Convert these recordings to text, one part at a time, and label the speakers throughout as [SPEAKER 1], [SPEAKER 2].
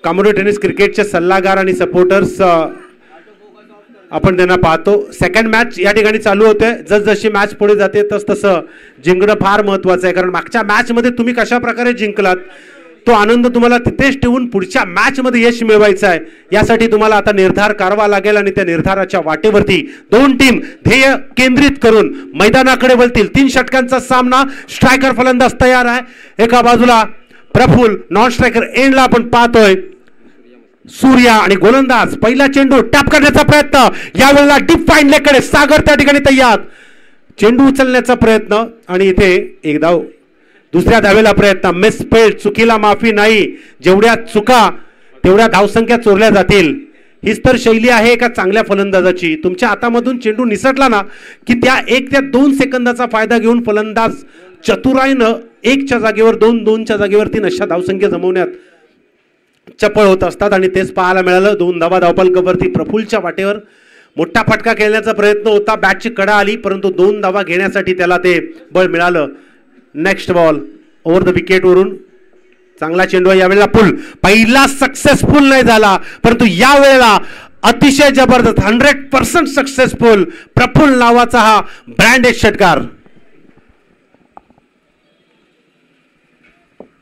[SPEAKER 1] Komodo tennis क्रिकेटचे सल्लागार आणि सपोर्टर्स आपण त्यांना पाहतो। सेकंड मॅच या ठिकाणी चालू होते। जसजशी मॅच पुढे जाते तसतसं जिंकणं फार महत्त्वाचं आहे, कारण मागच्या मॅच मध्ये तुम्ही कशा प्रकारे जिंकलात तो आनंद तुम्हाला तिथेच ठेवून पुढच्या मॅच मध्ये यश मिळवायचं आहे। यासाठी तुम्हाला आता निर्धार करावा लागेल आणि त्या निर्धाराच्या वाटेवरती दोन टीम ध्येय केंद्रित करून मैदानाकडे वळतील। 3 षटकांचा सामना। स्ट्रायकर फलंदाज तयार आहे। एका बाजूला प्रफुल्ल, नॉन स्ट्रायकर एंडला आपण पाहतोय सूर्या आणि गोलंदाज। पहिला चेंडू टॅप करण्याचा प्रयत्न, यावेळेला डीप फाईन लेगकडे सागर त्या ठिकाणी तयार। चेंडू उचलण्याचा प्रयत्न आणि इथे एक धाव। दुसऱ्या धावेला प्रयत्न, मिसफील्ड, चुकीला माफी नाही। जेवढ्या चुका तेवढ्या धावसंख्या चोरल्या जातील, हीच तर शैली आहे एका चांगल्या फलंदाजाची। तुमच्या हातामधून चेंडू निसटला ना की त्या 1 ते 2 सेकंदाचा फायदा घेऊन फलंदाज चतुराईनं 1च्या जागेवर 2, 2च्या जागेवर 3 अशा धावसंख्या जमवण्यात चपळ होत असतात आणि तेच पाहायला मिळालं। 2 धावा धावफलकावरती प्रफुल्लच्या वाटेवर मोठा फटका खेळण्याचा प्रयत्न होता, बॅटची कडा आली, परंतु 2 धावा घेण्यासाठी त्याला ते बळ मिळालं। Next ball over the wicket वरून चांगला चेंडू यावेळेला पुल, पहिला सक्सेसफुल नाही झाला, परंतु यावेळेला अतिशय जबरदस्त 100% सक्सेसफुल प्रफुल्ल नावाचा हा ब्रँडेड षटकार।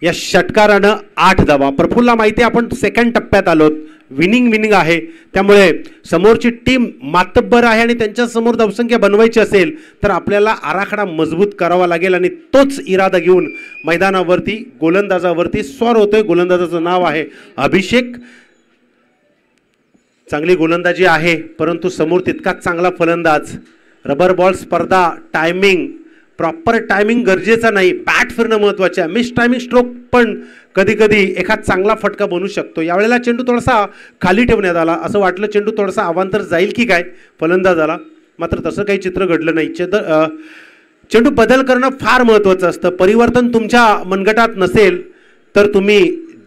[SPEAKER 1] या षटकारानं 8 धावा। प्रफुल्लला माहिती आहे आपण सेकंड टप्प्यात आलोत, विनिंग आहे, त्यामुळे समोरची टीम मातब्बर आहे आणि त्यांच्या समोर धावसंख्या बनवायची असेल तर आपल्याला आराखडा मजबूत करावा लागेल आणि तोच इरादा घेऊन मैदानावरती गोलंदाजावरती स्वार होतोय। गोलंदाजाचं नाव आहे अभिषेक। चांगली गोलंदाजी आहे, परंतु समोर तितकाच चांगला फलंदाज। रबर बॉल स्पर्धा, टायमिंग, प्रॉपर टायमिंग गरजेचा नाही, बॅट फिरणं महत्त्वाचं आहे। मिस टायमिंग स्ट्रोक पण कधी कधी एखाद चांगला फटका बनू शकतो। यावेळेला चेंडू थोडासा खाली ठेवण्यात आला, असं वाटलं चेंडू थोडासा अवांतर जाईल की काय फलंदाजाला, मात्र तसं काही चित्र घडलं नाही। चेंडू बदल करणं फार महत्त्वाचं असतं। परिवर्तन तुमच्या मनगटात नसेल तर तुम्ही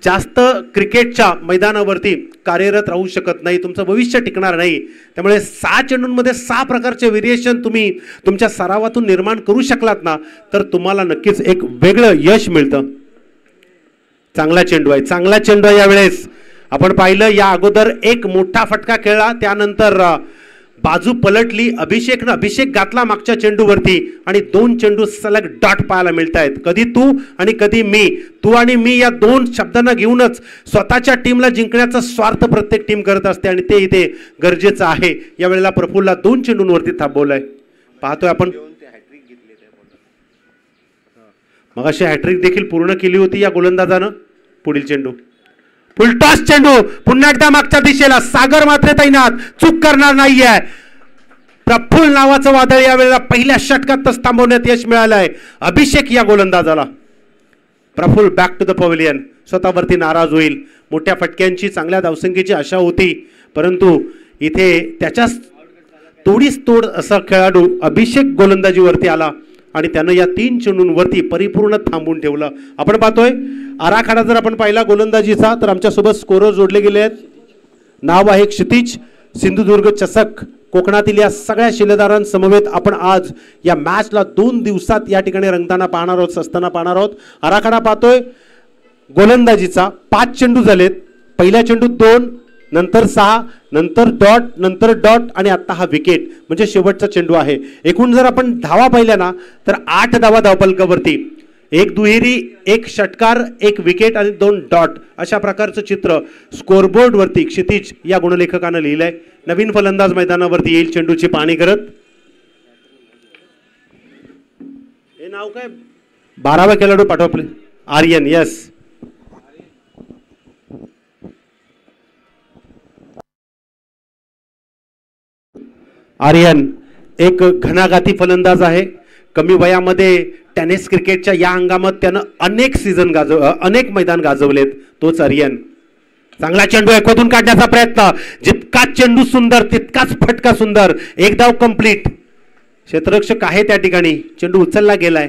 [SPEAKER 1] जास्त क्रिकेटच्या मैदानावरती कार्यरत राहू शकत नाही, तुमचं भविष्य टिकणार नाही। त्यामुळे 6 चेंडूंमध्ये 6 प्रकारचे व्हेरिएशन तुम्ही तुमच्या सरावातून निर्माण करू शकलात ना तर तुम्हाला नक्कीच एक वेगळं यश मिळतं। चांगला चेंडू आहे यावेळेस आपण पाहिलं। या अगोदर एक मोठा फटका खेळला, त्यानंतर बाजू पलटली, अभिषेक घातला मागच्या चेंडूवरती आणि 2 चेंडू सलग डॉट पाहायला मिळत आहेत। कधी तू आणि कधी मी, तू आणि मी या 2 शब्दांना घेऊनच स्वतःच्या टीमला जिंकण्याचा स्वार्थ प्रत्येक टीम करत असते आणि ते इथे गरजेचं आहे। यावेळेला प्रफुल्लला 2 चेंडूंवरती थांबवलंय, पाहतोय आपण। मगाशी हॅट्रिक देखील पूर्ण केली होती या गोलंदाजानं। पुढील चेंडू फुल टॉस चेंडू, पुन्हा एकदा मागच्या दिशेला, सागर मात्र तैनात, चूक करणार नाहीये। प्रफुल्ल नावाचं वादळ यावेळेला पहिल्या षटकातच थांबवण्यात यश मिळालं आहे अभिषेक या गोलंदाजाला। Prafulla back to the pavilion, स्वतःवरती नाराज होईल। मोठ्या फटक्यांची, चांगल्या धावसंख्येची आशा होती, परंतु इथे त्याच्याच तोडीस तोड असा खेळाडू अभिषेक गोलंदाजीवरती आला आणि त्यानं या 3 चेंडूंवरती परिपूर्ण थांबून ठेवलं। आपण पाहतोय आराखडा जर आपण पाहिला गोलंदाजीचा तर आमच्यासोबत स्कोरर जोडले गेले आहेत। नाव आहे क्षितिज, सिंधुदुर्ग चषक, कोकणातील या सगळ्या शिलेदारांसमवेत आपण आज या मॅचला 2 दिवसात या ठिकाणी रंगताना पाहणार आहोत, सस्ताना पाहणार आहोत। आराखडा पाहतोय गोलंदाजीचा, 5 चेंडू झालेत। पहिला चेंडू 2, नंतर 6, नंतर डॉट आणि आता हा विकेट म्हणजे शेवटचा चेंडू आहे। एकूण जर आपण धावा पाहिल्या ना तर 8 धावा धावफलकावरती, 1 दुहेरी, 1 षटकार, 1 विकेट आणि 2 डॉट अशा प्रकारचं चित्र स्कोरबोर्ड वरती क्षितिज या गुणलेखकानं लिहिलंय। नवीन फलंदाज मैदानावरती येईल चेंडूची पाहणी करत। हे नाव काय? 12वा खेळाडू पाठवा प्लीज। आर्यन, यस। आर्यन एक घणाघाती फलंदाज आहे। कमी वयामध्ये टेनिस क्रिकेटच्या या अंगामात त्यानं अनेक मैदान गाजवलेत, तोच आर्यन। चांगला चेंडू एकवतून काढण्याचा प्रयत्न, जितका चेंडू सुंदर तितकाच फटका सुंदर। 1 धाव कंप्लीट, क्षेत्ररक्षक आहे त्या ठिकाणी, चेंडू उचलला गेलाय।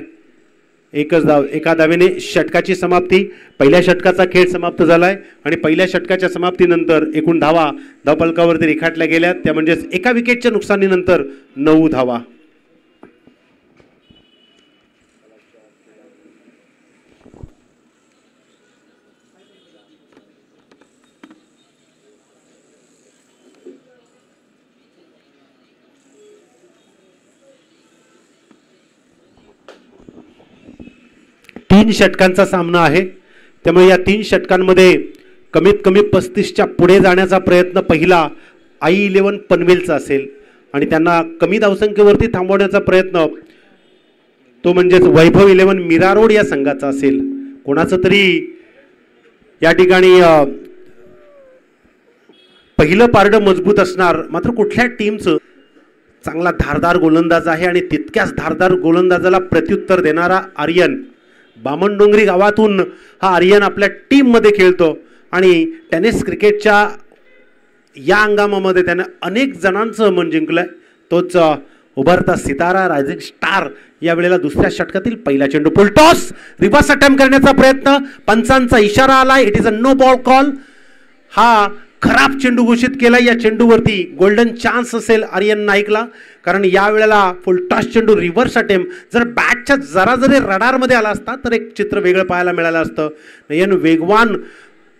[SPEAKER 1] 1च धाव, एका धावेने षटकाची समाप्ती। पहिल्या षटकाचा खेळ समाप्त झालाय आणि पहिल्या षटकाच्या समाप्तीनंतर एकूण धावा धावफलकावरती रेखाटल्या गेल्या, त्या म्हणजे एका विकेटच्या नुकसानीनंतर 9 धावा। 3 षटकांचा सामना आहे, त्यामुळे या 3 षटकांमध्ये कमीत कमी 35च्या पुढे जाण्याचा प्रयत्न पहिला i11 पनवेलचा असेल आणि त्यांना कमी धावसंख्येवरती थांबवण्याचा प्रयत्न तो म्हणजेच वैभव 11 मीरा रोड या संघाचा असेल. कोणाचं तरी या ठिकाणी पहिलं पारडं मजबूत असणार. मात्र कुठल्या टीमचं चांगला धारदार गोलंदाज आहे आणि तितक्याच धारदार गोलंदाजाला प्रत्युत्तर देणारा आर्यन. बामणडोंगरी गावातून हा आर्यन आपल्या टीममध्ये खेळतो आणि टेनिस क्रिकेटच्या या अंगामामध्ये त्याने अनेक जणांचं मन जिंकलंय. तोच उभरता सितारा रायझिंग स्टार या वेळेला दुसऱ्या षटकातील पहिला चेंडू फुल टॉस रिव्हर्स अटेम्प्ट करण्याचा प्रयत्न. पंचांचा इशारा आलाय. It is a no ball call. हा खराब चेंडू घोषित केला. या चेंडूवरती गोल्डन चान्स असेल आर्यन नाईकला, कारण या वेळेला फुल टॉस चेंडू रिव्हर्स अटेम्प्ट जर बॅटच्या जरा जरी रडारमध्ये आला असता तर एक चित्र वेगळं पाहायला मिळालं असतं. नयन वेगवान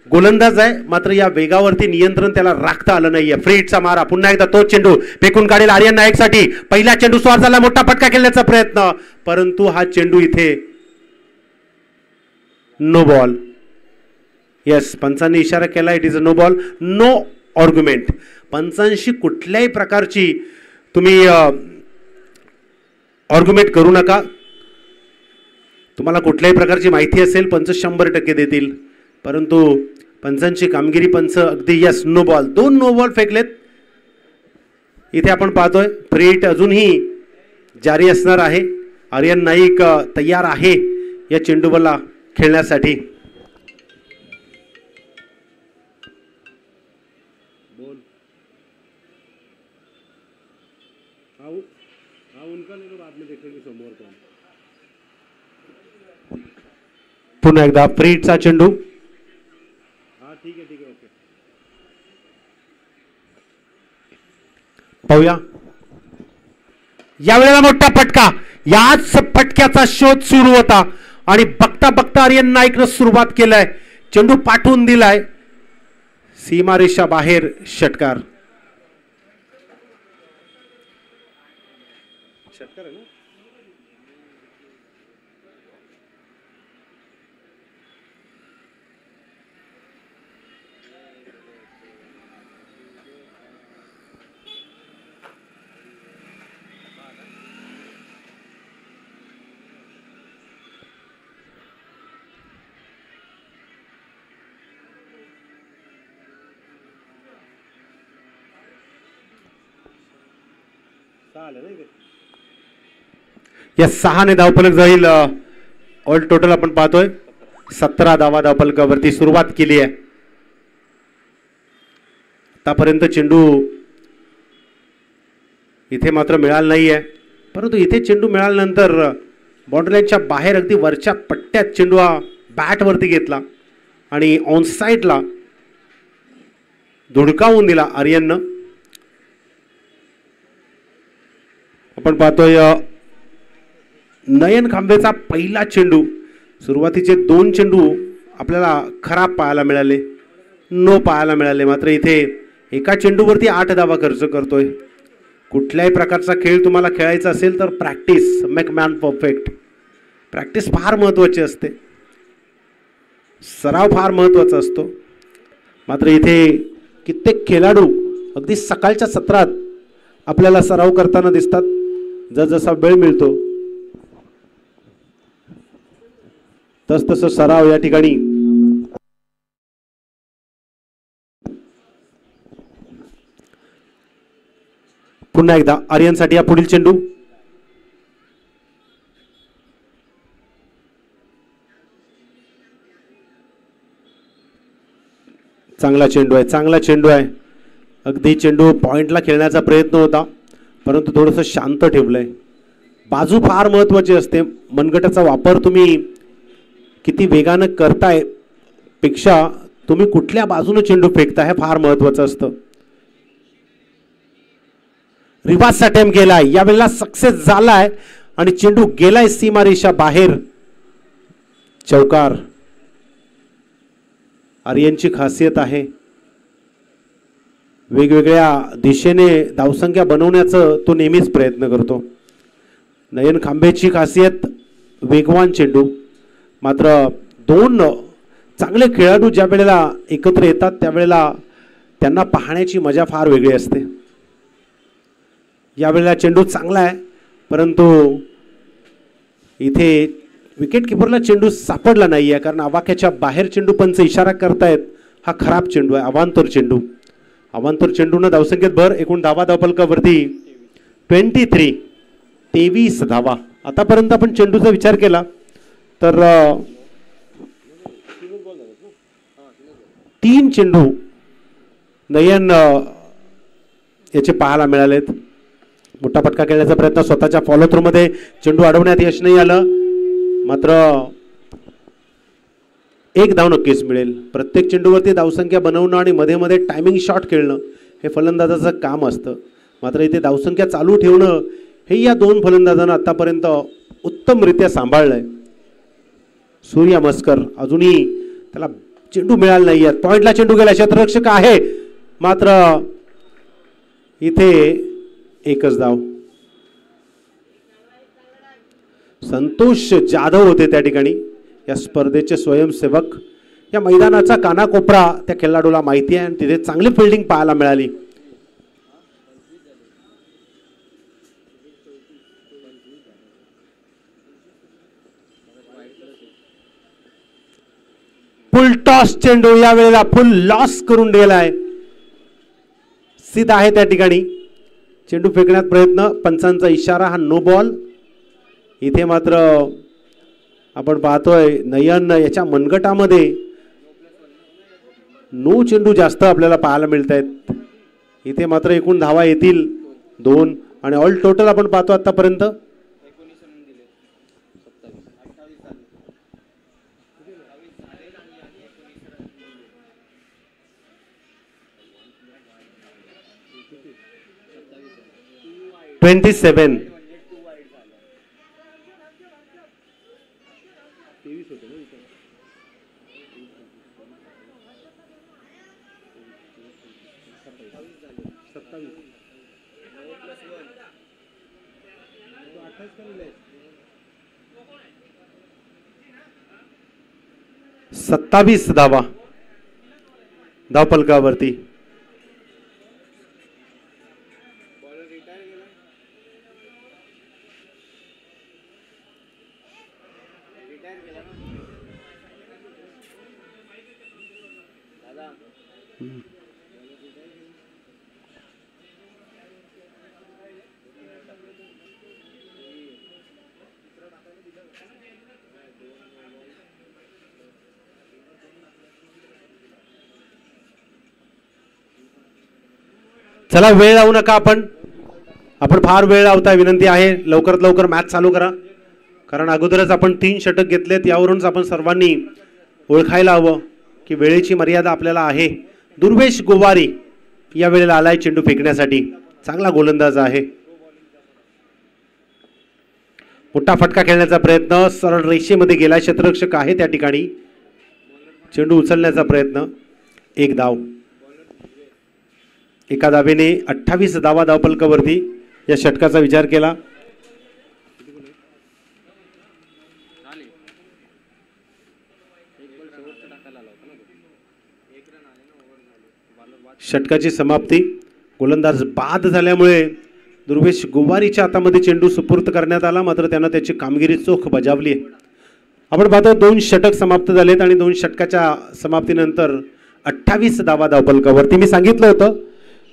[SPEAKER 1] गोलंदाज आहे, मात्र या वेगावरती नियंत्रण त्याला राखता आलं नाहीये. फ्री हिटचा मारा. पुन्हा एकदा तो चेंडू फेकून काढेल आर्यन नाईकसाठी. पहिला चेंडू स्वार झाला. मोठा फटका खेळण्याचा प्रयत्न, परंतु हा चेंडू इथे नो बॉल. येस, पंचांनी इशारा केला. It is a no ball. No argument. पंचांशी कुठल्याही प्रकारची तुम्ही आर्ग्युमेंट करू नका. तुम्हाला कुठल्याही प्रकारची माहिती असेल पंच 100% देतील, परंतु पंचांची कामगिरी पंच अगदी yes no ball. 2 no ball फेकलेत. इथे आपण पाहतोय फ्री हिट अजूनही जारी असणार आहे. आर्यन नाईक तयार आहे या चेंडूला खेळण्यासाठी. पुन्हा एकदा फ्री हिटचा चेंडू. ठीक आहे ओके. पाहूया यावेळेला मोठा फटका. याच फटक्याचा शोध सुरू होता आणि बघता बघता आर्यन नाईकनं सुरुवात केलाय. चेंडू पाठवून दिलाय सीमारेषा बाहेर. षटकार. षटकार आहे ना. या 6 धावफलक जाईल. ऑल टोटल आपण पाहतोय 17 धावफलकावरती सुरुवात केली आहे. आतापर्यंत चेंडू इथे मात्र मिळाला नाहीये, परंतु इथे चेंडू मिळाल्यानंतर बाउंड्रीलाईनच्या बाहेर अगदी वरच्या पट्ट्यात चेंडू हा बॅटवरती घेतला आणि ऑन साईडला धुडकावून दिला आर्यननं. आपण पाहतोय नयन खांबेचा पहिला चेंडू. सुरुवातीचे 2 चेंडू आपल्याला खराब पाहायला मिळाले, नो पाहायला मिळाले. मात्र इथे एका चेंडूवरती 8 धावा खर्च करतोय. कुठल्याही प्रकारचा खेळ तुम्हाला खेळायचा असेल तर practice make man perfect. Practice फार महत्त्वाची असते, सराव फार महत्त्वाचा असतो. मात्र इथे कित्येक खेळाडू अगदी सकाळच्या सत्रात आपल्याला सराव करताना दिसतात. जसा वेळ मिळतो तसतसं सराव या ठिकाणी पुन्हा एकदा आर्यनसाठी हा पुढील चेंडू. चांगला चेंडू आहे, चांगला चेंडू आहे. अगदी चेंडू पॉइंटला खेळण्याचा प्रयत्न होता, परंतु थोडंसं शांत ठेवलंय. बाजू फार महत्त्वाची असते. मनगटाचा वापर तुम्ही किती वेगानं करताय पेक्षा तुम्ही कुठल्या बाजूने चेंडू फेकताय हे फार महत्त्वाचं असतं. रिव्हर्स अटेम्प्ट केलाय, यावेळेला सक्सेस झालाय आणि चेंडू गेलाय सीमारेषा बाहेर. चौकार. आर्यनची खासियत आहे वेगवेगळ्या दिशेने धावसंख्या बनवण्याचं तो नेहमीच प्रयत्न करतो. नयन खांबेची खासियत वेगवान चेंडू. मात्र दोन चांगले खेळाडू ज्या वेळेला एकत्र येतात त्यावेळेला त्यांना पाहण्याची मजा फार वेगळी असते. यावेळेला चेंडू चांगला आहे परंतु इथे विकेट किपरला चेंडू सापडला नाही आहे कारण आवाक्याच्या बाहेर चेंडू पंच इशारा करतायत हा खराब चेंडू आहे. अवांतर चेंडू, अवांतर चेंडूनं धावसंख्येत भर. एकूण धावफलकावरती 23 धावा. आतापर्यंत आपण चेंडूचा विचार केला तर 3 चेंडू नयन याचे पाहायला मिळालेत. मोठा फटका खेळण्याचा प्रयत्न, स्वतःच्या फॉलो थ्रू मध्ये चेंडू अडवण्यात यश नाही आलं. मात्र एक धाव नक्कीच मिळेल. प्रत्येक चेंडूवरती धावसंख्या बनवणं आणि मध्ये मध्ये टायमिंग शॉट खेळणं हे फलंदाजाचं काम असतं. मात्र इथे धावसंख्या चालू ठेवणं हे या दोन फलंदाजांना आतापर्यंत उत्तमरित्या सांभाळलंय. सूर्या मस्कर अजूनही त्याला चेंडू मिळाला नाही आहे. पॉइंटला चेंडू गेला, क्षेत्ररक्षक आहे मात्र इथे एकच धाव. संतोष जाधव होते त्या ठिकाणी, या स्पर्धेचे स्वयंसेवक. या मैदानाचा कानाकोपरा त्या खेळाडूला माहिती आहे आणि तिथे चांगली फिल्डिंग पाहायला मिळाली. फुल टॉस चेंडू या वेळेला फुल लॉस करून गेलाय. सीधा आहे त्या ठिकाणी. चेंडू फेकण्यात प्रयत्न, पंचांचा इशारा, हा नो बॉल. इथे मात्र आपण पाहतोय नयन याच्या मनगटामध्ये नो चेंडू जास्त आपल्याला पाहायला मिळत आहेत. इथे मात्र एकूण धावा येतील 2 आणि ऑल टोटल आपण पाहतो आतापर्यंत 27. सत्तावीस धावा धावफलकावरती. चला वेळ लावू नका. आपण फार वेळ लावताय. विनंती आहे लवकरात लवकर मॅच चालू करा कारण अगोदरच आपण 3 षटक घेतलेत. यावरूनच आपण सर्वांनी ओळखायला हवं की वेळेची मर्यादा आपल्याला आहे. दुर्वेश गोवारी या वेळेला आलाय चेंडू फेकण्यासाठी. चांगला गोलंदाज आहे. मोठा फटका खेळण्याचा प्रयत्न, सरळ रेषेमध्ये गेला. क्षेत्ररक्षक आहे त्या ठिकाणी. चेंडू उचलण्याचा प्रयत्न, एक धाव. एका धावेने 28 धावा धावफलकावरती. या षटकाचा विचार केला षटकाची समाप्ती. गोलंदाज बाद झाल्यामुळे दुर्वेश गोवारीच्या हातामध्ये चेंडू सुपूर्द करण्यात आला मात्र त्यानं त्याची कामगिरी चोख बजावली आहे. आपण पाहतो 2 षटक समाप्त झालेत आणि 2 षटकाच्या समाप्तीनंतर 28 धावा धावफलकावरती. मी सांगितलं होतं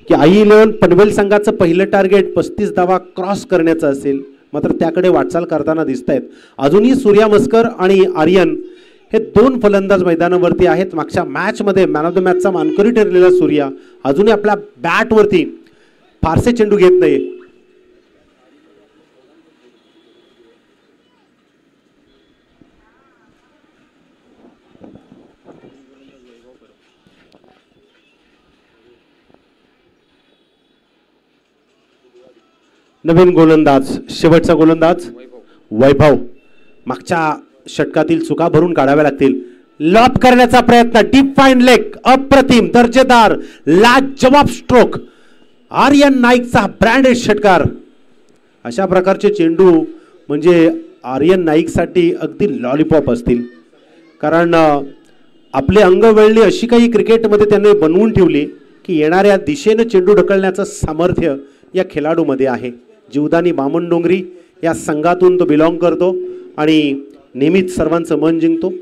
[SPEAKER 1] की I11 पनवेल संघाचं पहिलं टार्गेट 35 धावा क्रॉस करण्याचं असेल मात्र त्याकडे वाटचाल करताना दिसत आहेत. अजूनही सूर्या मस्कर आणि आर्यन हे 2 फलंदाज मैदानावरती आहेत. मागच्या मॅचमध्ये मॅन ऑफ द मॅचचा मानकरी ठरलेला सूर्या अजूनही आपल्या बॅटवरती फारसे चेंडू घेत नाही. नवीन गोलंदाज, शेवटचा गोलंदाज वैभव. मागच्या षटकातील चुका भरून काढाव्या लागतील. लॉब करण्याचा प्रयत्न, डीप फाईन लेग, अप्रतिम दर्जेदार लाजवाब स्ट्रोक. आर्यन नाईकचा ब्रँडेड षटकार. अशा प्रकारचे चेंडू म्हणजे आर्यन नाईकसाठी अगदी लॉलीपॉप असतील. कारण आपली अंगवळणी अशी काही क्रिकेटमध्ये त्यांनी बनवून ठेवली की येणाऱ्या दिशेनं चेंडू ढकलण्याचं सामर्थ्य या खेळाडूमध्ये आहे. जीवदानी बामणडोंगरी या संघातून तो बिलॉंग करतो आणि नेहमीच सर्वांचं मन जिंकतो.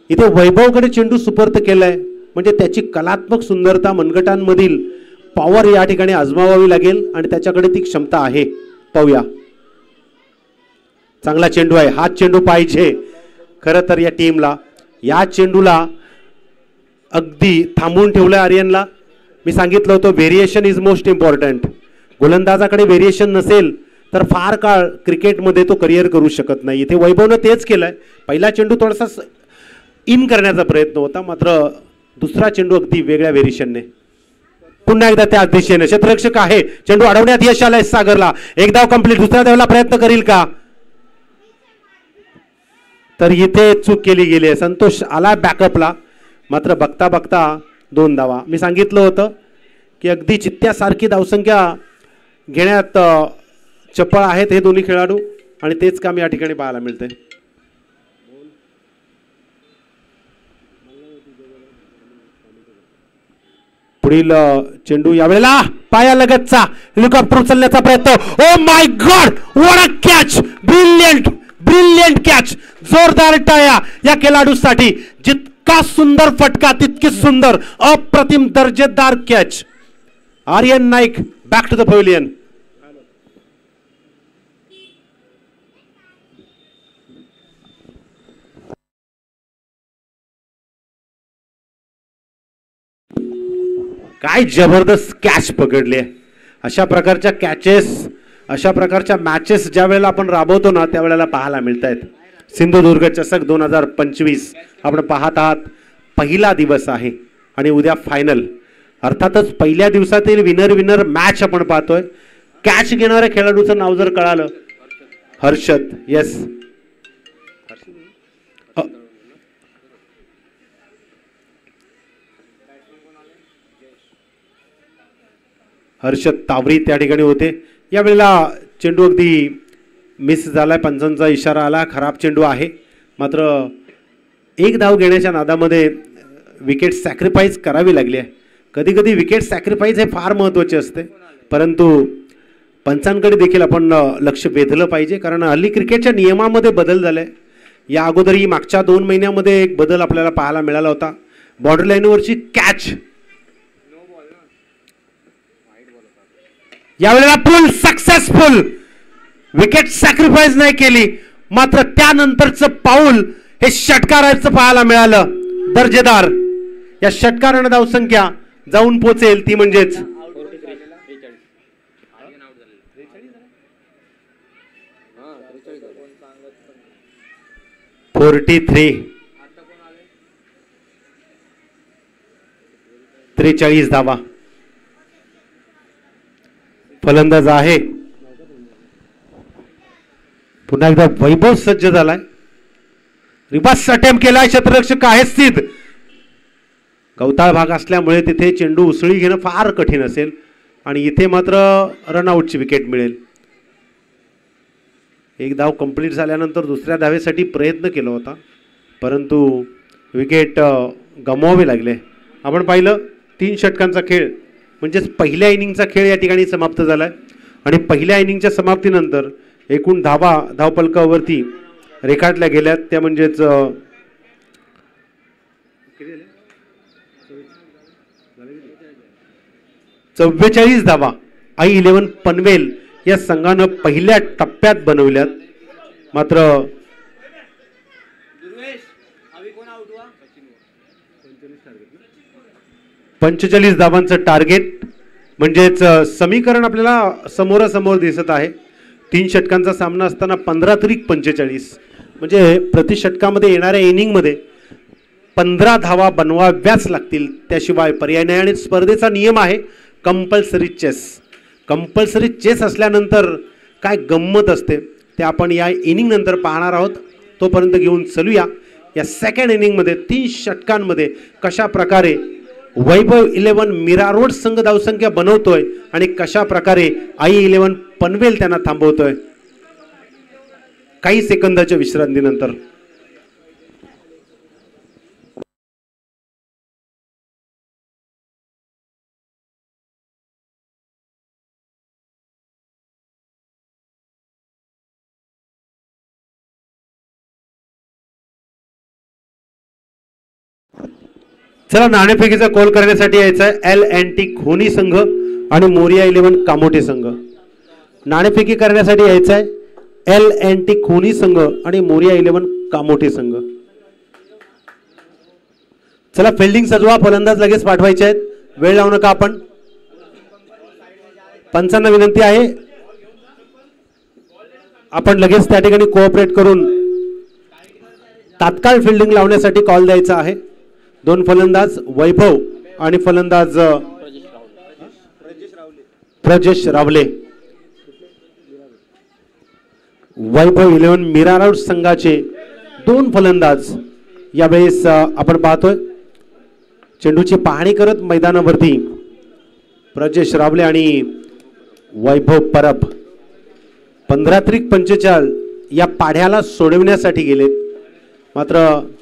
[SPEAKER 1] इथे वैभवकडे चेंडू सुपर्द केलाय म्हणजे त्याची कलात्मक सुंदरता, मनगटांमधील पॉवर या ठिकाणी आजमावावी लागेल आणि त्याच्याकडे ती क्षमता आहे. पाहूया. चांगला चेंडू आहे. हा चेंडू पाहिजे खरं तर या टीमला. या चेंडूला अगदी थांबवून ठेवलंय आर्यनला. मी सांगितलं होतं व्हेरिएशन इज मोस्ट इम्पॉर्टंट. गोलंदाजाकडे व्हेरिएशन नसेल तर फार काळ क्रिकेटमध्ये तो करिअर करू शकत नाही. इथे वैभवनं तेच केलंय. पहिला चेंडू थोडासा इन करण्याचा प्रयत्न होता, मात्र दुसरा चेंडू अगदी वेगळ्या व्हेरिएशनने. पुन्हा एकदा त्या दिशेने क्षेत्ररक्षक आहे. चेंडू अडवण्यात यश आलंय सागरला. एक धाव कंप्लीट. दुसऱ्या धावाला प्रयत्न करील का? तर इथे चूक केली गेली आहे. संतोष आला बॅकअपला, मात्र बघता बघता 2 धावा. मी सांगितलं होतं की अगदी चित्त्यासारखी धावसंख्या घेण्यात चपळ आहेत हे दोन्ही खेळाडू आणि तेच काम या ठिकाणी पाहायला मिळते. पुढील चेंडू यावेळेला पायालगतचा हेलिकॉप्टर उचलण्याचा प्रयत्न. Oh my God, what a catch! Brilliant brilliant catch. जोरदार टाळ्या या खेळाडूसाठी. जितका सुंदर फटका तितकी सुंदर अप्रतिम दर्जेदार catch. Aryan Naik back to the pavilion. काय जबरदस्त कॅच पकडले. अशा प्रकारच्या कॅचेस, अशा प्रकारच्या मॅचेस ज्या वेळेला आपण राबवतो ना त्यावेळेला पाहायला मिळत आहेत. सिंधुदुर्ग चषक 2025 आपण पाहत आहात. पहिला दिवस आहे आणि उद्या फायनल. अर्थातच पहिल्या दिवसातील विनर मॅच आपण पाहतोय. कॅच घेणाऱ्या खेळाडूचं नाव जर कळालं, हर्षद. येस, हर्षद तावरी त्या ठिकाणी होते. यावेळेला चेंडू अगदी मिस झालाय. पंचांचा इशारा आला. खराब चेंडू आहे. मात्र एक धाव घेण्याच्या नादामध्ये विकेट सॅक्रिफाईस करावी लागली आहे. कधी कधी विकेट सॅक्रिफाईस हे फार महत्त्वाचे असते, परंतु पंचांकडे देखील आपण लक्ष वेधलं पाहिजे. कारण हल्ली क्रिकेटच्या नियमामध्ये बदल झाले. या अगोदरही मागच्या 2 महिन्यामध्ये एक बदल आपल्याला पाहायला मिळाला होता. बॉर्डर लाईनवरची कॅच यावेळेला फुल सक्सेसफुल. विकेट सॅक्रिफाईस नाही केली, मात्र त्यानंतरचं पाऊल हे षटकाराचं पाहायला मिळालं. दर्जेदार. या षटकारानं धावसंख्या जाऊन पोचेल ती म्हणजेच 43 धावा. फलंदाज आहे. पुन्हा एकदा वैभव सज्ज झालाय. रिबास अटेम्प्ट केलाय. क्षेत्ररक्षक आहे स्थित. गवताळ भाग असल्यामुळे तिथे चेंडू उसळी घेणं फार कठीण असेल आणि इथे मात्र रनआउटची विकेट मिळेल. एक धाव कंप्लीट झाल्यानंतर दुसऱ्या धावेसाठी प्रयत्न केला होता, परंतु विकेट गमवावे लागले. आपण पाहिलं 3 षटकांचा खेळ म्हणजेच पहिल्या इनिंगचा खेळ या ठिकाणी समाप्त झालाय आणि पहिल्या इनिंगच्या समाप्तीनंतर एकूण धावा धावपलकावरती रेखाटल्या गेल्यात. त्या म्हणजेच 44 धावा i11 पनवेल या संघानं पहिल्या टप्प्यात बनवल्यात. मात्र 45 धावांचं टार्गेट म्हणजेच समीकरण आपल्याला समोरासमोर दिसत आहे. 3 षटकांचा सामना असताना 15 त्रिक 45 म्हणजे प्रति षटकामध्ये येणाऱ्या इनिंगमध्ये 15 धावा बनवाव्याच लागतील, त्याशिवाय पर्याय नाही. आणि स्पर्धेचा नियम आहे कंपल्सरी चेस. कंपल्सरी चेस असल्यानंतर काय गंमत असते ते आपण या इनिंग नंतर पाहणार आहोत. तोपर्यंत घेऊन चलूया या सेकंड इनिंगमध्ये 3 षटकांमध्ये कशा प्रकारे वैभव 11 मीरा रोड संघ धावसंख्या बनवतोय आणि कशा प्रकारे i11 पनवेल त्यांना थांबवतोय. काही सेकंदाच्या विश्रांतीनंतर चला नाणेफेकीचा कॉल करण्यासाठी यायचा आहे L&T खोनी संघ आणि मोरिया 11 कामोठे संघ. नाणेफेकी करण्यासाठी यायचा आहे L&T खोनी संघ आणि मोरिया 11 कामोठे संघ. चला फिल्डिंग सजवा, फलंदाज लगेच पाठवायचे आहेत, वेळ लावू नका आपण. पंचांना विनंती आहे आपण लगेच त्या ठिकाणी कोऑपरेट करून तात्काळ फिल्डिंग लावण्यासाठी कॉल द्यायचा आहे. दोन फलंदाज वैभव आणि फलंदाज प्रजेश रावले. वैभव 11 मीरा राऊत संघाचे दोन फलंदाज यावेळेस आपण पाहतोय. चेंडूची पाहणी करत मैदानावरती प्रजेश रावले आणि वैभव परब 15-45 या पाढ्याला सोडविण्यासाठी गेलेत. मात्र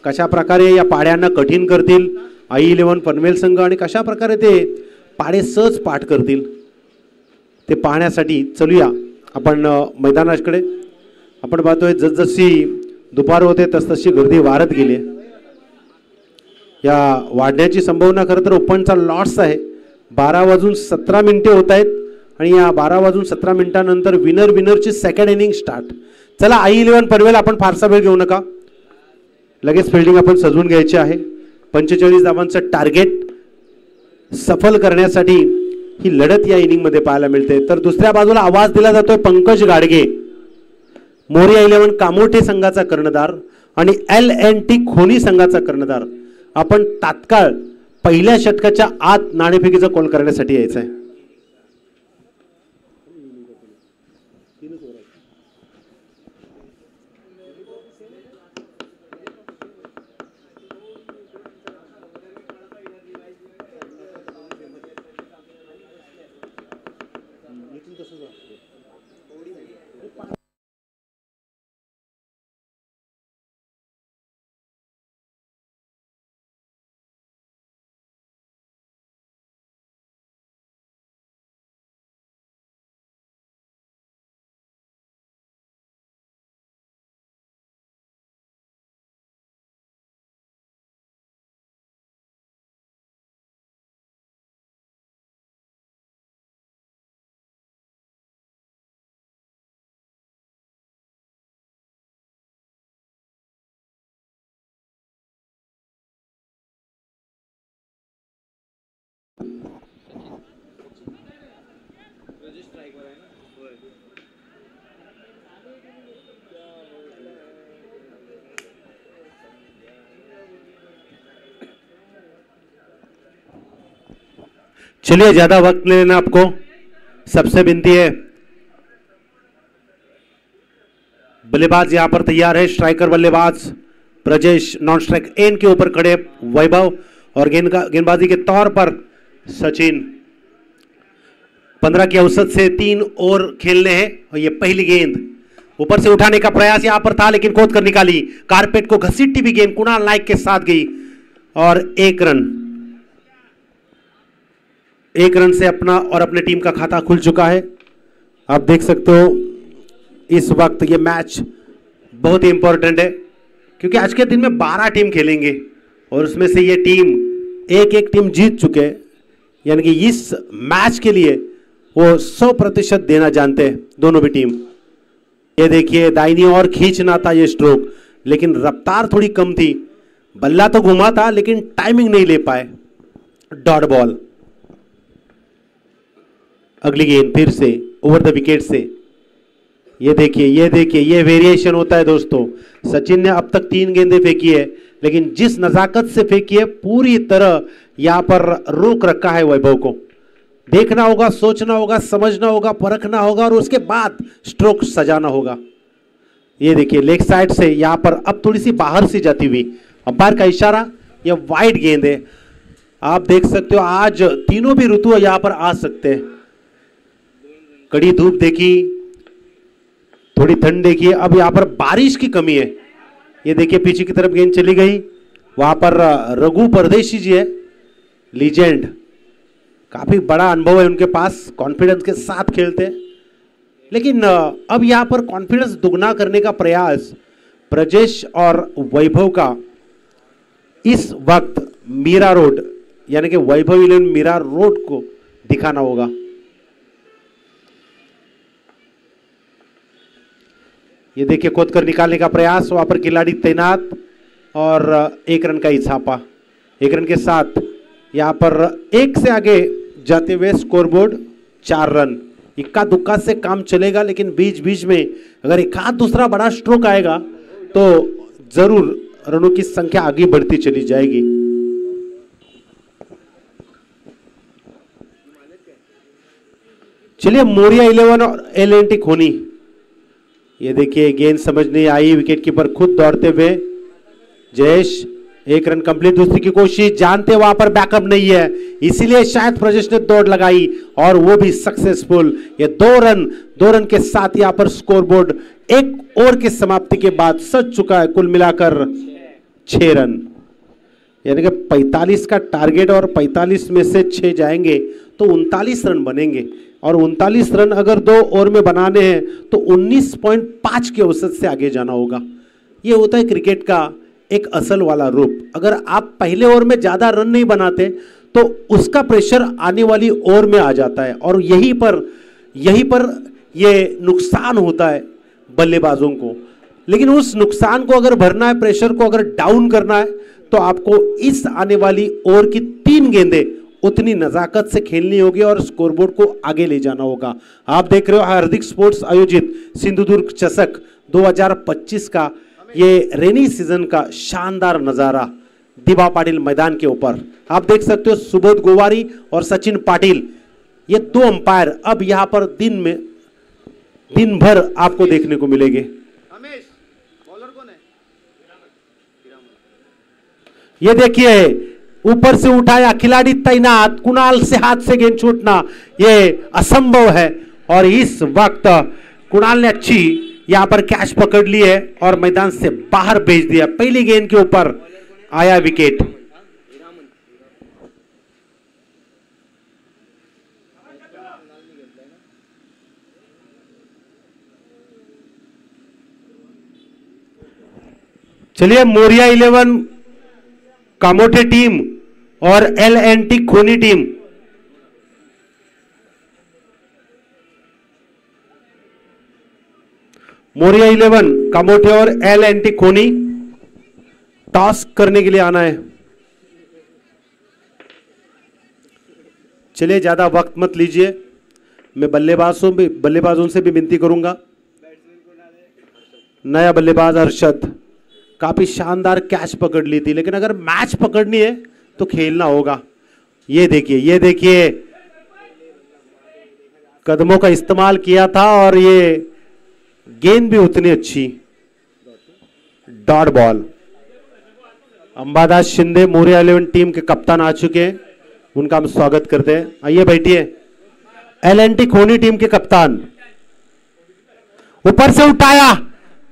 [SPEAKER 1] कशा प्रकारे या पाड्यांना कठीण करतील आई 11 पनवेल संघ आणि कशा प्रकारे ते पाडे सहज पाठ करतील ते पाहण्यासाठी चलूया आपण मैदानाकडे. आपण पाहतोय जसजशी दुपार होते तसतशी गर्दी वाढत गेली. या वाढण्याची संभावना खरं तर ओपनचा लॉट्स आहे. 12:17 होत आहेत आणि या 12:17 विनरची सेकंड इनिंग स्टार्ट. चला आई 11 पनवेल आपण फारसा वेळ घेऊ नका, लगेच फिल्डिंग आपण सजवून घ्यायची आहे. 45 धावांचं टार्गेट सफल करण्यासाठी ही लढत या इनिंग मध्ये पाहायला मिळते. तर दुसऱ्या बाजूला आवाज दिला जातोय पंकज गाडगे, मोरिया 11 कामोठे संघाचा कर्णधार आणि L&T खोनी संघाचा कर्णधार. आपण तात्काळ पहिल्या षटकाच्या आत नाणेफेकीचा कॉल करण्यासाठी यायचं आहे. चलिए ज्यादा वक्त नहीं लेना आपको, सबसे विनती है बल्लेबाज यहां पर तैयार है. स्ट्राइकर बल्लेबाज प्रजेश, नॉन स्ट्राइक एन के ऊपर खड़े वैभव और गेंदबाजी के तौर पर सचिन. 15 की औसत से 3 ओवर खेलने हैं और ये पहली गेंद ऊपर से उठाने का प्रयास यहां पर था लेकिन खोद कर निकाली. कारपेट को घसीटती भी गेंद कुणाल नायक के साथ गई और 1 रन. 1 रन से अपना और अपने टीम का खाता खुल चुका है. आप देख सकते हो इस वक्त ये मैच बहुत ही इंपॉर्टेंट है क्योंकि आज के दिन में 12 टीम खेलेंगे और उसमें से ये टीम एक टीम जीत चुके हैं. यानी कि इस मैच के लिए वो 100% देना जानते हैं दोनों भी टीम. ये देखिए दाहिनी ओर खींचना था ये स्ट्रोक, लेकिन रफ्तार थोड़ी कम थी. बल्ला तो घुमा था लेकिन टाइमिंग नहीं ले पाए. Dot ball. अगली गेंद फिर से ओवर द विकेट से. ये देखिए ये वेरिएशन होता है दोस्तों. सचिन ने अब तक 3 गेंदें फेंकी है लेकिन जिस नजाकत से फेंकी है पूरी तरह यहां पर रोक रखा है वैभव को. देखना होगा, सोचना होगा, समझना होगा, परखना होगा और उसके बाद स्ट्रोक सजाना होगा. ये देखिए लेग साइड से यहां पर अब थोड़ी सी बाहर से जाती हुई, अंपायर का इशारा, यह वाइड गेंद है. आप देख सकते हो आज तीनों भी ऋतु यहां पर आ सकते हैं. कड़ी धूप देखी, थोड़ी ठंड देखिए, अब यहां पर बारिश की कमी है. ये देखिए पीछे की तरफ गेंद चली गई. वहां पर रघु परदेशी जी है, लीजेंड, काफी बड़ा अनुभव है उनके पास, कॉन्फिडेंस के साथ खेलते हैं. लेकिन अब यहां पर कॉन्फिडेंस दुगना करने का प्रयास प्रजेश और वैभव का इस वक्त मीरा रोड यानी कि वैभव इलेवन मीरा रोड को दिखाना होगा। ये देखिए खोदकर निकालने का प्रयास, वहां पर खिलाड़ी तैनात और 1 रन का इजाफा। 1 रन के साथ यहां पर 1 से आगे जाते हुए स्कोरबोर्ड 4 रन। इक्का दुक्का से काम चलेगा, लेकिन बीच बीच में अगर एक आध दूसरा बड़ा स्ट्रोक आएगा तो जरूर रनों की संख्या आगे बढ़ती चली जाएगी। चलिए मोरिया 11 और एल&टी खोनी, ये देखिए गेंद समझ नहीं आई, विकेट कीपर खुद दौड़ते हुए। जयेश 1 रन कंप्लीट, दूसरी की कोशिश, जानते वहां पर बैकअप नहीं है, इसीलिए शायद प्रजेश ने दौड़ लगाई और वो भी सक्सेसफुल। ये 2 रन के साथ यहां पर स्कोरबोर्ड 1 ओवर की समाप्ति के बाद सज चुका है, कुल मिलाकर 6 रन। यानी कि 45 का टारगेट और 45 में से 6 जाएंगे तो 39 रन बनेंगे, और 39 रन अगर 2 ओवर में बनाने हैं तो 19.5 के औसत से आगे जाना होगा। ये होता है क्रिकेट का एक असल वाला रूप। अगर आप पहले ओवर में ज्यादा रन नहीं बनाते तो उसका प्रेशर आने वाली ओवर में आ जाता है, और यहीं पर ये नुकसान होता है बल्लेबाजों को। लेकिन उस नुकसान को अगर भरना है, प्रेशर को अगर डाउन करना है, तो आपको इस आने वाली ओवर की 3 गेंदें उतनी नजाकत से खेलनी होगी और स्कोरबोर्ड को आगे ले जाना होगा। आप देख रहे हो हार्दिक स्पोर्ट्स आयोजित सिंधुदुर्ग चषक 2025 का ये रेनी सीजन का शानदार नजारा दिबा पाटिल मैदान के ऊपर आप देख सकते हो। सुबोध गोवारी और सचिन पाटिल, ये 2 अंपायर अब यहां पर दिन भर आपको देखने को मिलेंगे। ये देखिए ऊपर से उठाया, खिलाड़ी तैनात, कुणाल से हाथ से गेंद छूटना ये असंभव है, और इस वक्त कुणाल ने अच्छी यहां पर कैच पकड़ ली है और मैदान से बाहर भेज दिया। पहली गेंद के ऊपर आया विकेट। चलिए मोरिया 11 कामोठे टीम और एल&टी खोनी टीम, मोरिया 11 कामोठे और एल&टी खोनी टॉस करने के लिए आना है। चलिए ज्यादा वक्त मत लीजिए, मैं बल्लेबाजों से भी विनती करूंगा। नया बल्लेबाज हर्षद, काफी शानदार कैच पकड़ ली थी, लेकिन अगर मैच पकड़नी है तो खेलना होगा। ये देखिए कदमों का इस्तेमाल किया था और ये गेंद भी उतनी अच्छी। Dot ball. Ambadas Shinde Morya 11 team के कप्तान आ चुके हैं, उनका हम स्वागत करते हैं। आइए बैठिए। एल&टी खोनी टीम के कप्तान, ऊपर से उठाया,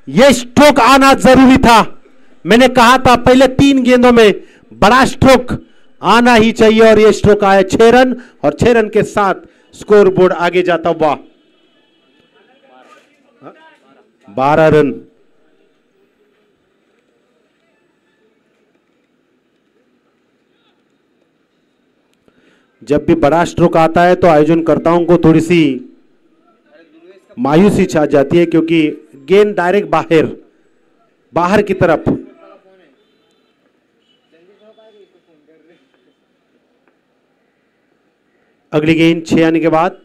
[SPEAKER 1] ये स्ट्रोक आना जरूरी था। मैंने कहा था पहले 3 गेंदों में बड़ा स्ट्रोक आना ही चाहिए, और ये स्ट्रोक आया। 6 रन, और 6 रन के साथ स्कोरबोर्ड आगे जाता हुआ 12 रन। जब भी बड़ा स्ट्रोक आता है तो आयोजनकर्ताओं को थोड़ी सी मायूसी छा जाती है, क्योंकि गेंद डायरेक्ट बाहर की तरफ। अगली गेंद 6 आने के बाद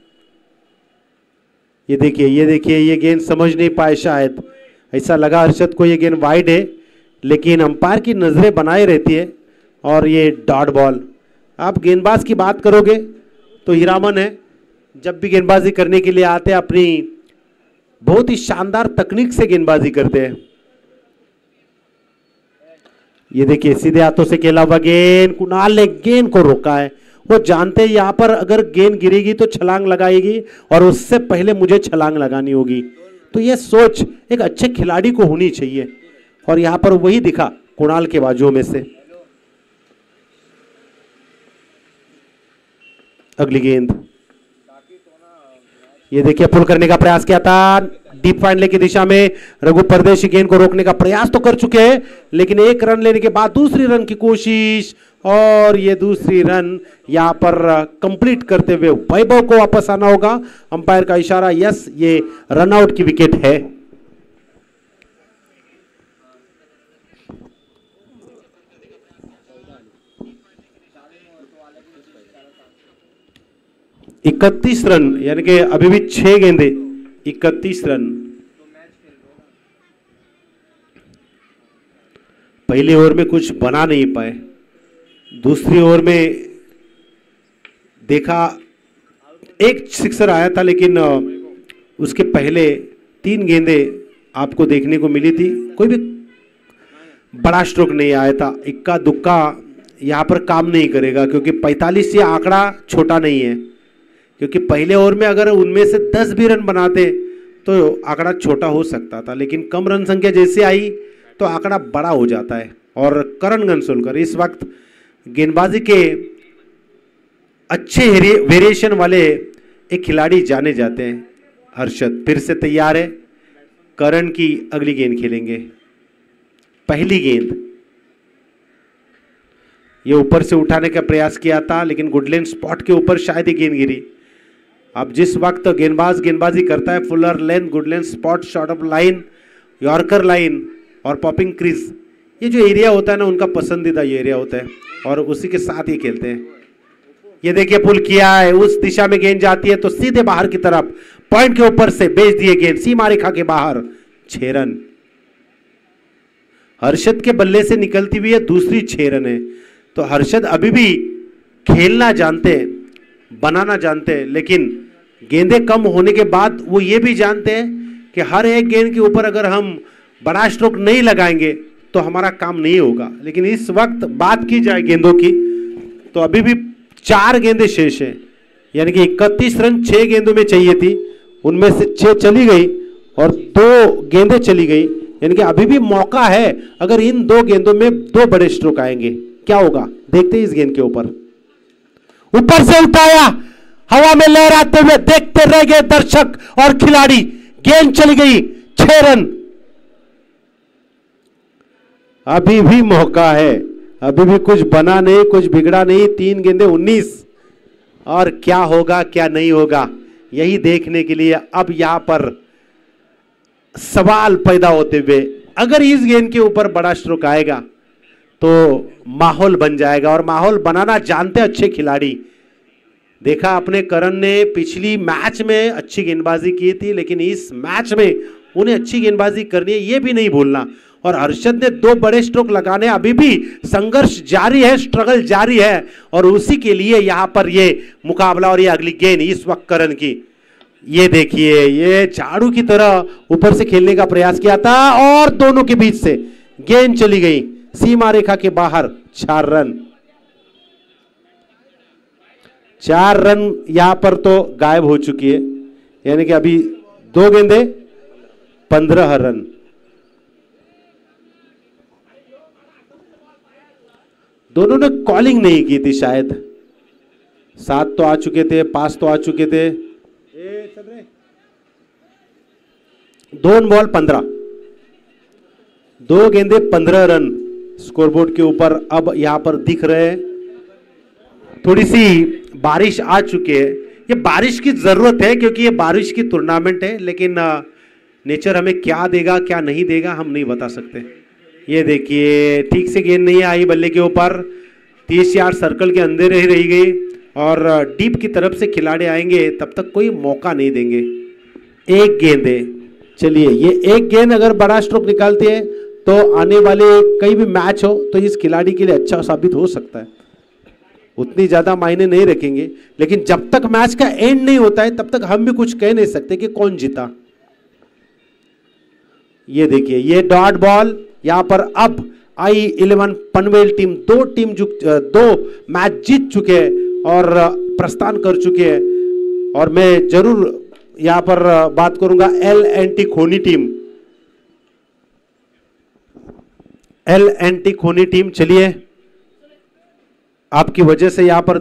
[SPEAKER 1] ये देखिए ये गेंद समझ नहीं पाए, शायद ऐसा लगा हर्षद को ये गेंद वाइड है, लेकिन अंपायर की नजरें बनाए रहती है और ये डॉट बॉल। आप गेंदबाज की बात करोगे तो हीरामन है, जब भी गेंदबाजी करने के लिए आते हैं अपनी बहुत ही शानदार तकनीक से गेंदबाजी करते हैं। ये देखिए सीधे हाथों से खेला हुआ गेंद, कुणाल ने गेंद को रोका है। वो जानते हैं यहां पर अगर गेंद गिरेगी तो छलांग लगाएगी और उससे पहले मुझे छलांग लगानी होगी। तो ये सोच एक अच्छे खिलाड़ी को होनी चाहिए और यहां पर वही दिखा कुणाल के बाजुओं में से। अगली गेंद ये देखिए पुल करने का प्रयास किया था डीप फाइनल की दिशा में। रघु परदेशी गेंद को रोकने का प्रयास तो कर चुके हैं, लेकिन एक रन लेने के बाद दूसरी रन की कोशिश और ये दूसरी रन यहाँ पर कंप्लीट करते हुए वैभव को वापस आना होगा। अंपायर का इशारा, यस, ये रनआउट की विकेट है। इकतीस रन, यानी कि अभी भी 6 गेंदे, 31 रन। पहले ओवर में कुछ बना नहीं पाए, दूसरी ओवर में देखा एक सिक्सर आया था, लेकिन उसके पहले 3 गेंदे आपको देखने को मिली थी, कोई भी बड़ा स्ट्रोक नहीं आया था। इक्का दुक्का यहाँ पर काम नहीं करेगा, क्योंकि 45 ये आंकड़ा छोटा नहीं है, क्योंकि पहले ओवर में अगर उनमें से 10 भी रन बनाते तो आंकड़ा छोटा हो सकता था, लेकिन कम रन संख्या जैसे आई तो आंकड़ा बड़ा हो जाता है। और करण गंसोलकर इस वक्त गेंदबाजी के अच्छे वेरिएशन वाले एक खिलाड़ी जाने जाते हैं। हर्षद फिर से तैयार है, करण की अगली गेंद खेलेंगे। पहली गेंद ये ऊपर से उठाने का प्रयास किया था, लेकिन गुडलैंड स्पॉट के ऊपर शायद ही गेंद गिरी। अब जिस वक्त गेंदबाज गेंदबाजी करता है, Fuller length, Goodland spot, short of line, yorker line और पॉपिंग क्रीज, ये जो एरिया होता है ना, उनका पसंदीदा ये एरिया होता है और उसी के साथ ये खेलते हैं। ये देखिए पुल किया है, उस दिशा में गेंद जाती है तो सीधे बाहर की तरफ पॉइंट के ऊपर से भेज दिए गेंद सीमा रेखा के बाहर, 6 रन। हर्षद के बल्ले से निकलती हुई है दूसरी 6 रन है। तो हर्षद अभी भी खेलना जानते हैं, बनाना जानते हैं, लेकिन गेंदें कम होने के बाद वो ये भी जानते हैं कि हर एक गेंद के ऊपर अगर हम बड़ा स्ट्रोक नहीं लगाएंगे तो हमारा काम नहीं होगा। लेकिन इस वक्त बात की जाए गेंदों की तो अभी भी 4 गेंदें शेष हैं, यानी कि 31 रन 6 गेंदों में चाहिए थी, उनमें से 6 चली गई और 2 गेंदें चली गई, यानी कि अभी भी मौका है। अगर इन 2 गेंदों में 2 बड़े स्ट्रोक आएंगे क्या होगा, देखते हैं इस गेंद के ऊपर से उठाया, हवा में लहराते हुए देखते रह गए दर्शक और खिलाड़ी। गेंद चली गई, 6 रन। अभी भी मौका है, अभी भी कुछ बना नहीं, कुछ बिगड़ा नहीं। 3 गेंदे 19, और क्या होगा क्या नहीं होगा यही देखने के लिए अब यहां पर सवाल पैदा होते हुए, अगर इस गेंद के ऊपर बड़ा स्ट्रोक आएगा तो माहौल बन जाएगा, और माहौल बनाना जानते अच्छे खिलाड़ी। देखा अपने करण ने पिछली मैच में अच्छी गेंदबाजी की थी, लेकिन इस मैच में उन्हें अच्छी गेंदबाजी करनी है ये भी नहीं भूलना। और हर्षद ने 2 बड़े स्ट्रोक लगाने, अभी भी संघर्ष जारी है, स्ट्रगल जारी है, और उसी के लिए यहां पर ये मुकाबला और ये अगली गेंद इस वक्त करण की। ये देखिए, ये झाड़ू की तरह ऊपर से खेलने का प्रयास किया था और दोनों के बीच से गेंद चली गई सीमा रेखा के बाहर। 4 रन, 4 रन यहां पर तो गायब हो चुकी है, यानी कि अभी 2 गेंदे 15 रन। दोनों ने कॉलिंग नहीं की थी शायद, 7 तो आ चुके थे, 5 तो आ चुके थे। 2 बॉल 15, 2 गेंदे 15 रन स्कोरबोर्ड के ऊपर अब यहां पर दिख रहे हैं। थोड़ी सी बारिश आ चुकी है, ये बारिश की जरूरत है क्योंकि ये बारिश की टूर्नामेंट है, लेकिन नेचर हमें क्या देगा क्या नहीं देगा हम नहीं बता सकते। ये देखिए ठीक से गेंद नहीं आई बल्ले के ऊपर, 30 यार्ड सर्कल के अंदर ही रह गई, और डीप की तरफ से खिलाड़ी आएंगे तब तक कोई मौका नहीं देंगे। 1 गेंद है, चलिए ये 1 गेंद अगर बड़ा स्ट्रोक निकालती है तो आने वाले कई भी मैच हो तो इस खिलाड़ी के लिए अच्छा साबित हो सकता है। उतनी ज्यादा मायने नहीं रखेंगे, लेकिन जब तक मैच का एंड नहीं होता है तब तक हम भी कुछ कह नहीं सकते कि कौन जीता। ये देखिए ये डॉट बॉल यहां पर अब I-11 पनवेल टीम 2 मैच जीत चुके हैं और प्रस्थान कर चुके हैं, और मैं जरूर यहां पर बात करूंगा L&T खोनी टीम। L&T खोनी टीम, चलिए आपकी वजह से यहां पर